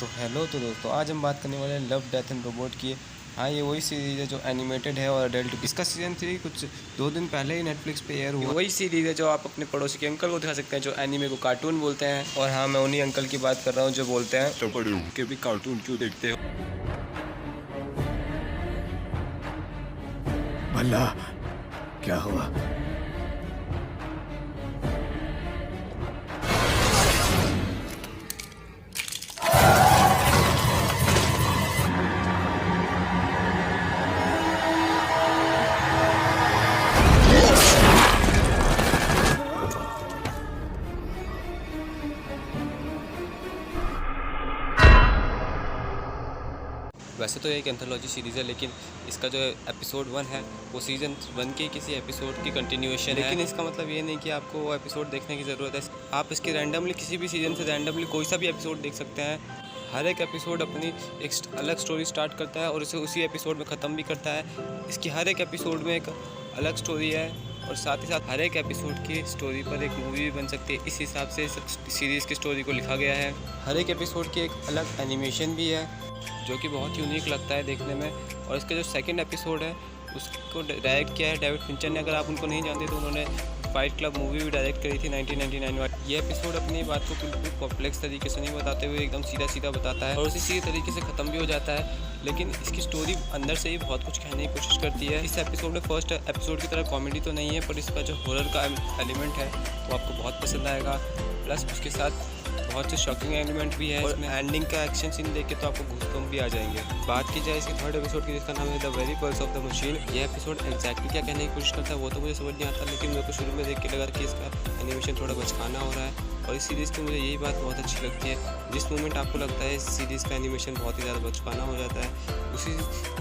तो हेलो तो दोस्तों, आज हम बात करने वाले हैं लव डेथ एंड रोबोट की। हाँ, ये वही सीरीज़ है जो एनिमेटेड है और अडल्ट। इसका सीज़न 3 कुछ 2 दिन पहले ही नेटफ्लिक्स पे एयर हुआ। वही सीरीज़ है जो आप अपने पड़ोसी के अंकल को दिखा सकते हैं, जो एनीमे को कार्टून बोलते हैं। और हाँ, मैं उन्हीं अंकल की बात कर रहा हूँ जो बोलते हैं तो बड़े के भी कार्टून क्यों देखते हो? भला क्या हुआ? वैसे तो ये एक एंथोलॉजी सीरीज़ है, लेकिन इसका जो एपिसोड 1 है वो सीज़न 1 के किसी एपिसोड की कंटिन्यूएशन है। लेकिन इसका मतलब ये नहीं कि आपको वो एपिसोड देखने की ज़रूरत है। आप इसके रैंडमली किसी भी सीज़न से रैंडमली कोई सा भी एपिसोड देख सकते हैं। हर एक एपिसोड अपनी एक अलग स्टोरी स्टार्ट करता है और इसे उसी एपिसोड में ख़त्म भी करता है। इसकी हर एक एपिसोड में एक अलग स्टोरी है और साथ ही साथ हर एक एपिसोड की स्टोरी पर एक मूवी भी बन सकती है। इस हिसाब से इस सीरीज़ की स्टोरी को लिखा गया है। हर एक एपिसोड की एक अलग एनिमेशन भी है जो कि बहुत यूनिक लगता है देखने में। और इसका जो सेकंड एपिसोड है उसको डायरेक्ट किया है डेविड फिंचर ने। अगर आप उनको नहीं जानते तो उन्होंने फाइट क्लब मूवी भी डायरेक्ट करी थी 1999 वाली। ये एपिसोड अपनी बात को बिल्कुल कॉम्प्लेक्स तरीके से नहीं बताते हुए एकदम सीधा सीधा बताता है और उसी तरीके से ख़त्म भी हो जाता है। लेकिन इसकी स्टोरी अंदर से ही बहुत कुछ कहने की कोशिश करती है। इस एपिसोड में फर्स्ट एपिसोड की तरह कॉमेडी तो नहीं है, पर इसका जो हॉरर का एलिमेंट है वो आपको बहुत पसंद आएगा। प्लस उसके साथ बहुत से शॉकिंग एलिमेंट भी है और एंडिंग का एक्शन सीन देख के तो आपको घूसबम्प भी आ जाएंगे। बात की जाए इसके थर्ड एपिसोड की, जिसका नाम है the very pulse of the machine. ये एपिसोड एग्जैक्टली क्या कहने की कोशिश करता है वो तो मुझे समझ नहीं आता, लेकिन मेरे को शुरू में देख के लगा कि इसका एनिमेशन थोड़ा बचकाना हो रहा है। और इस सीरीज़ की मुझे यही बात बहुत अच्छी लगती है, जिस मोमेंट आपको लगता है इस सीरीज़ का एनिमेशन बहुत ही ज़्यादा बचकाना हो जाता है, उसी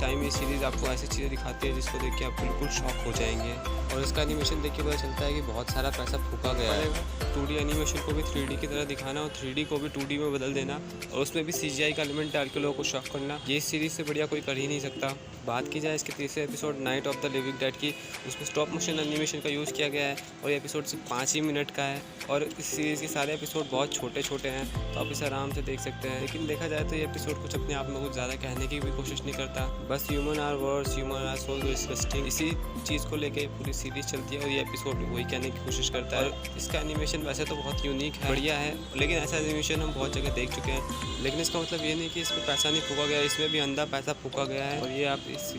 टाइम ये सीरीज़ आपको ऐसी चीज़ें दिखाती है जिसको देख के आप बिल्कुल शॉक हो जाएंगे। और इसका एनिमेशन देख के पता चलता है कि बहुत सारा पैसा फूका गया है। 2D एनिमेशन को भी 3D की तरह दिखाना और 3D को भी 2D में बदल देना और उसमें भी CGI का एलिमेंट डाल के लोगों को शॉक करना, ये सीरीज़ से बढ़िया कोई कर ही नहीं सकता। बात की जाए इसके तीसरे episode night of the living dead की, उसमें स्टॉप मोशन एनिमेशन का यूज़ किया गया है और ये एपिसोड सिर्फ 5 ही मिनट का है। और इस सीरीज़ के सारे एपिसोड बहुत छोटे छोटे हैं तो आप इसे आराम से देख सकते हैं। लेकिन देखा जाए तो ये एपिसोड कुछ अपने आप में कुछ ज़्यादा कहने की भी कोशिश नहीं करता। बस human are worse, human are so disgusting, इसी चीज़ को लेके पूरी सीरीज़ चलती है और ये एपिसोड भी वही कहने की कोशिश करता है। और इसका एनिमेशन वैसे तो बहुत यूनिक है, बढ़िया है, लेकिन ऐसा एनिमेशन हम बहुत जगह देख चुके हैं। लेकिन इसका मतलब ये नहीं कि इसमें पैसा नहीं फूका गया, इसमें भी अंधा पैसा फूका गया है। और ये आप इस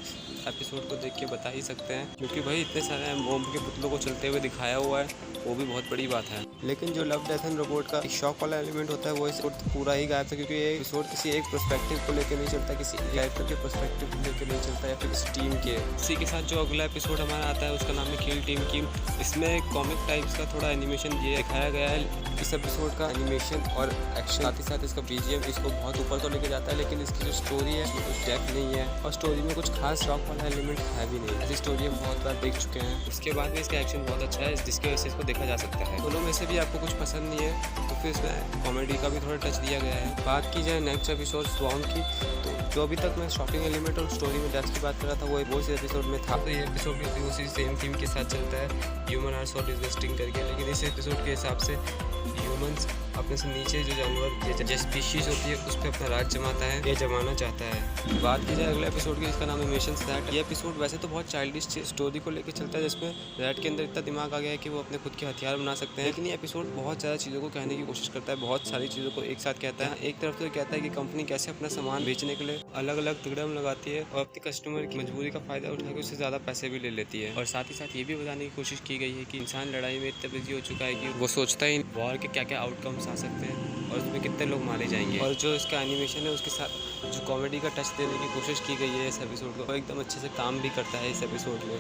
एपिसोड को देख के बता ही सकते हैं, क्योंकि भाई इतने सारे मोम के पुतलों को चलते हुए दिखाया हुआ है, वो भी बहुत बड़ी बात है। लेकिन जो लव डेथ एंड रोबोट का एक शॉक वाला एलिमेंट होता है वो इस पूरा ही गायब था, क्योंकि ये एपिसोड किसी एक पर्सपेक्टिव को लेकर नहीं चलता, किसी कैरेक्टर के पर्सपेक्टिव को लेकर नहीं चलता या फिर किसी टीम के। इसी के साथ जो अगला एपिसोड हमारा आता है उसका नाम है किल टीम किल। इसमें कॉमिक टाइप्स का थोड़ा एनिमेशन ये दिखाया गया है। इस एपिसोड का एनिमेशन और एक्शन साथ ही साथ इसका BGM इसको बहुत ऊपर तो लेके जाता है, लेकिन इसकी जो स्टोरी है उसमें कुछ डेप्थ नहीं है और स्टोरी में कुछ खास शॉक वाला एलिमेंट है भी नहीं। ऐसी स्टोरी हम बहुत बार देख चुके हैं। उसके बाद भी इसका एक्शन बहुत अच्छा है, जिसकी वजह से इसको देखा जा सकता है। दोनों में से भी आपको कुछ पसंद नहीं है तो फिर इसमें कॉमेडी का भी थोड़ा टच दिया गया है। बात की जाए नेक्स्ट एपिसोड स्वार्म की, तो जो अभी तक मैं शॉकिंग एलिमेंट और स्टोरी में डेप्थ की बात कर रहा था वो इस एपिसोड में था। तो ये एपिसोड भी उसी सेम थीम के साथ चलता है, ह्यूमन आर सो डिसगस्टिंग करके। लेकिन इस एपिसोड के हिसाब से ह्यूमंस अपने से नीचे जो जानवर जो स्पीशीज होती है उस पर अपना राज जमाता है, ये जमाना चाहता है। बात की जाए अगले एपिसोड की, जिसका नाम है मिशन रैट। ये एपिसोड वैसे तो बहुत चाइल्डिश स्टोरी को लेकर चलता है, जिसमें रैट के अंदर इतना दिमाग आ गया है कि वो अपने खुद के हथियार बना सकते हैं। लेकिन ये एपिसोड बहुत ज़्यादा चीज़ों को कहने की कोशिश करता है, बहुत सारी चीज़ों को एक साथ कहता है। एक तरफ तो कहता है कि कंपनी कैसे अपना सामान बेचने के लिए अलग अलग तिकड़म लगाती है और अपने कस्टमर की मजबूरी का फ़ायदा उठा के उससे ज़्यादा पैसे भी ले लेती है। और साथ ही साथ ये भी बताने की कोशिश की गई है कि इंसान लड़ाई में इतना बिजी हो चुका है कि वो सोचता ही वॉर के क्या क्या आउटकम्स आ सकते हैं और उसमें कितने लोग मारे जाएंगे। और जो इसका एनिमेशन है उसके साथ जो कॉमेडी का टच देने की कोशिश की गई है इस एपिसोड को, वो एकदम अच्छे से काम भी करता है इस एपिसोड में।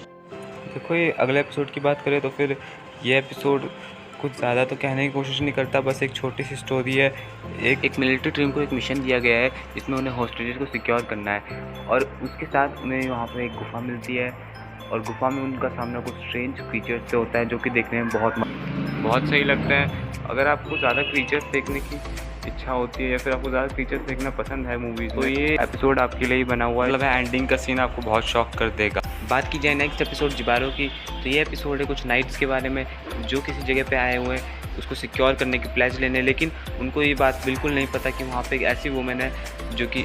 देखो, ये अगले एपिसोड की बात करें तो फिर ये एपिसोड कुछ ज़्यादा तो कहने की कोशिश नहीं करता, बस एक छोटी सी स्टोरी है। एक मिलिट्री टीम को एक मिशन दिया गया है जिसमें उन्हें हॉस्टेजेस को सिक्योर करना है और उसके साथ उन्हें वहाँ पर एक गुफा मिलती है और गुफा में उनका सामना कुछ स्ट्रेंज क्रीचर्स से होता है जो कि देखने में बहुत सही लगता है। अगर आपको ज़्यादा क्रीचर्स देखने की इच्छा होती है या फिर आपको ज़्यादा फीचर्स देखना पसंद है मूवीज़, तो ये एपिसोड आपके लिए ही बना हुआ है। मतलब एंडिंग का सीन आपको बहुत शॉक कर देगा। बात की जाए नेक्स्ट एपिसोड जिबारो की, तो ये एपिसोड है कुछ नाइट्स के बारे में जो किसी जगह पे आए हुए हैं उसको सिक्योर करने की प्लेज लेने, लेकिन उनको ये बात बिल्कुल नहीं पता कि वहाँ पे एक ऐसी वुमेन है जो कि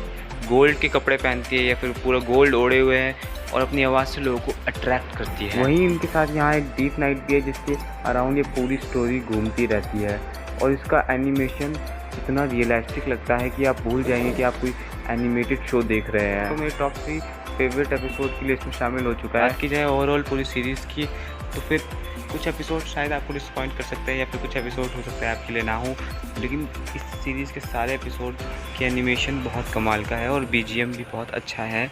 गोल्ड के कपड़े पहनती है या फिर पूरा गोल्ड ओढ़े हुए है और अपनी आवाज़ से लोगों को अट्रैक्ट करती है। वहीं इनके साथ यहाँ एक डीप नाइट भी है जिसके अराउंड ये पूरी स्टोरी घूमती रहती है और इसका एनिमेशन इतना रियलिस्टिक लगता है कि आप भूल जाएंगे कि आप कोई एनिमेटेड शो देख रहे हैं। तो मेरे टॉप 3 फेवरेट एपिसोड की लिस्ट में शामिल हो चुका है। बात की जाए ओवरऑल पूरी सीरीज़ की तो फिर कुछ एपिसोड शायद आपको डिसअपॉइंट कर सकते हैं या फिर कुछ एपिसोड हो सकता है आपके लिए ना हो, लेकिन इस सीरीज़ के सारे एपिसोड की एनिमेशन बहुत कमाल का है और बीजीएम भी बहुत अच्छा है।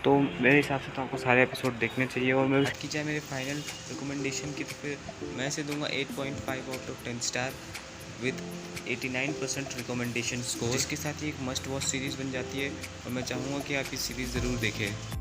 तो मेरे हिसाब से तो आपको सारे एपिसोड देखने चाहिए। और मैं बात की जाए मेरे फाइनल रिकमेंडेशन की तो फिर मैं इसे दूंगा 8.5 out of 10 star with 89% recommendation score, जिसके साथ ही एक मस्ट वॉच सीरीज़ बन जाती है और मैं चाहूँगा कि आप इस सीरीज़ ज़रूर देखें।